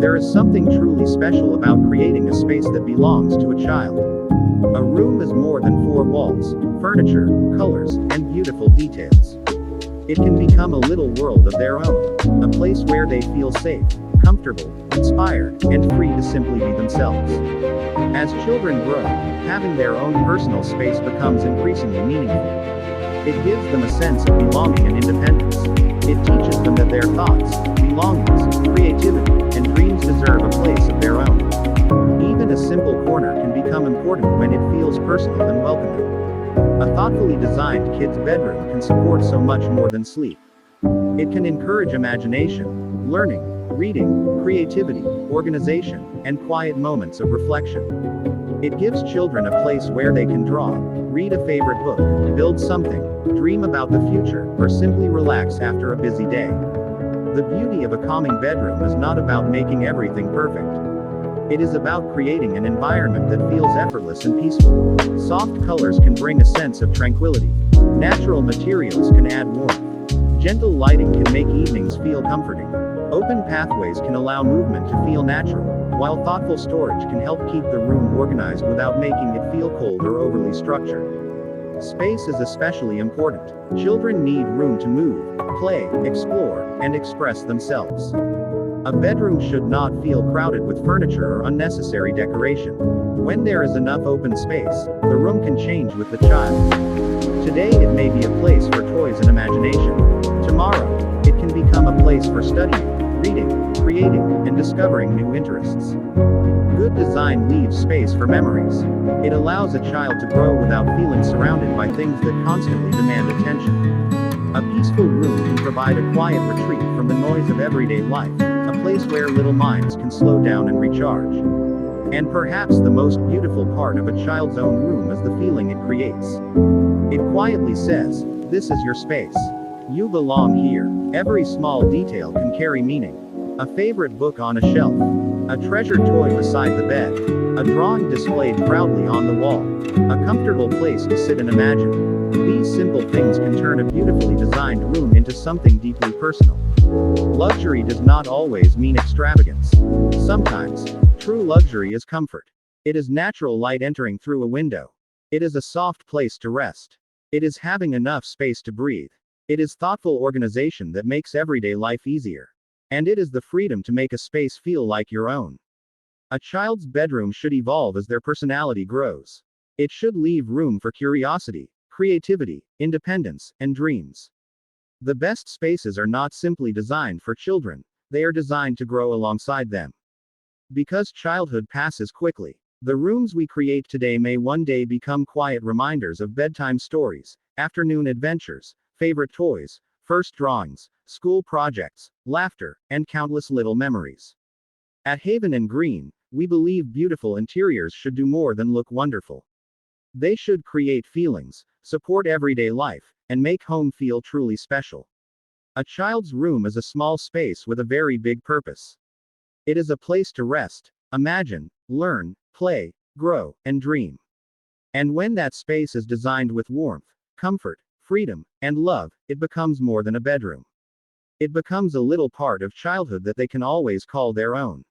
There is something truly special about creating a space that belongs to a child. A room is more than four walls, furniture, colors, and beautiful details. It can become a little world of their own, a place where they feel safe, comfortable, inspired, and free to simply be themselves. As children grow, having their own personal space becomes increasingly meaningful. It gives them a sense of belonging and independence. It teaches them that their thoughts, belongings, creativity, and dreams deserve a place of their own. Even a simple corner can become important when it feels personal and welcoming. A thoughtfully designed kid's bedroom can support so much more than sleep. It can encourage imagination, learning, reading, creativity, organization, and quiet moments of reflection. It gives children a place where they can draw, read a favorite book, build something, dream about the future, or simply relax after a busy day. The beauty of a calming bedroom is not about making everything perfect. It is about creating an environment that feels effortless and peaceful. Soft colors can bring a sense of tranquility. Natural materials can add warmth. Gentle lighting can make evenings feel comforting. Open pathways can allow movement to feel natural, while thoughtful storage can help keep the room organized without making it feel cold or overly structured. Space is especially important. Children need room to move, play, explore, and express themselves. A bedroom should not feel crowded with furniture or unnecessary decoration. When there is enough open space, the room can change with the child. Today it may be a place for toys and imagination. Tomorrow, it can become a place for studying, reading, creating, and discovering new interests. Good design leaves space for memories. It allows a child to grow without feeling surrounded by things that constantly demand attention. A peaceful room can provide a quiet retreat from the noise of everyday life, a place where little minds can slow down and recharge. And perhaps the most beautiful part of a child's own room is the feeling it creates. It quietly says, "This is your space. You belong here." Every small detail can carry meaning. A favorite book on a shelf. A treasured toy beside the bed. A drawing displayed proudly on the wall. A comfortable place to sit and imagine. These simple things can turn a beautifully designed room into something deeply personal. Luxury does not always mean extravagance. Sometimes, true luxury is comfort. It is natural light entering through a window. It is a soft place to rest. It is having enough space to breathe. It is thoughtful organization that makes everyday life easier. And it is the freedom to make a space feel like your own. A child's bedroom should evolve as their personality grows. It should leave room for curiosity, creativity, independence, and dreams. The best spaces are not simply designed for children, they are designed to grow alongside them. Because childhood passes quickly, the rooms we create today may one day become quiet reminders of bedtime stories, afternoon adventures, favorite toys, first drawings, school projects, laughter, and countless little memories. At Haven and Green, we believe beautiful interiors should do more than look wonderful. They should create feelings, support everyday life, and make home feel truly special. A child's room is a small space with a very big purpose. It is a place to rest, imagine, learn, play, grow, and dream. And when that space is designed with warmth, comfort, freedom, and love, it becomes more than a bedroom. It becomes a little part of childhood that they can always call their own.